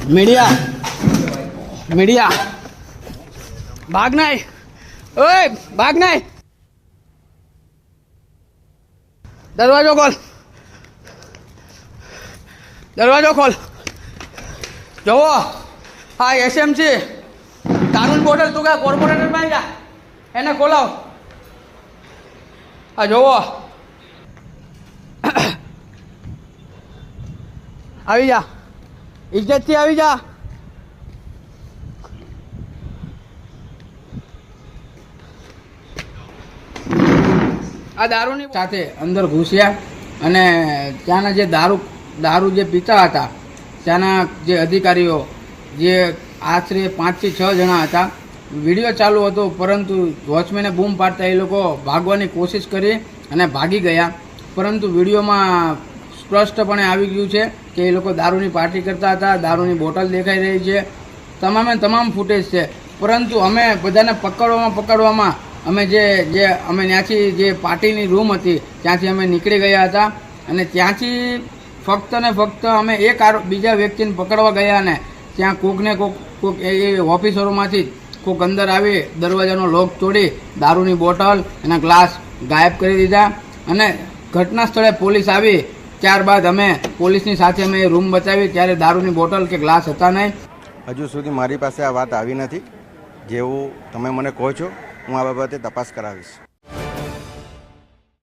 Media media भाग नहीं, ओए भाग नहीं, दरवाजो खोल, दरवाजो खोल। जो हाँ एसएमसी दारू बोटल तू क्या कॉर्पोरेटर में जा एने खोलाओ। हाँ जो આવી જા, ઇજ્જતથી આવી જા। આ દારૂની સાથે અંદર ઘૂસ્યા અને ત્યાંના જે દારૂ જે પીતા હતા ત્યાંના જે અધિકારીઓ જે આશરે 5 થી 6 જણા હતા, વિડીયો ચાલુ હતો પરંતુ વોચમેને બૂમ પાડતા એ લોકો ભાગવાની કોશિશ કરી અને ભાગી ગયા, પરંતુ વિડીયોમાં સ્પષ્ટપણે આવી ગયું છે કે એ લોકો દારૂની પાર્ટી કરતા હતા, દારૂની બોટલ દેખાઈ રહી છે, તમામ ફૂટેજ છે। પરંતુ અમે બધાને પકડવામાં અમે અમે ત્યાંથી જે પાર્ટીની રૂમ હતી ત્યાંથી અમે નીકળી ગયા હતા અને ત્યાંથી ફક્ત ને ફક્ત અમે એક બીજા વ્યક્તિને પકડવા ગયા ને ત્યાં કોક એ ઓફિસરોમાંથી કોક અંદર આવી દરવાજાનો લોક તોડી દારૂની બોટલ એના ગ્લાસ ગાયબ કરી દીધા અને ઘટના સ્થળે પોલીસ આવી। ત્યારબાદ અમે પોલીસની સાથે અમે રૂમ બતાવી ત્યારે દારૂની બોટલ કે ગ્લાસ હતા નહીં। હજુ સુધી મારી પાસે આ વાત આવી નથી। જેવું તમે મને કહો છો હું આ બાબતે તપાસ કરાવીશ।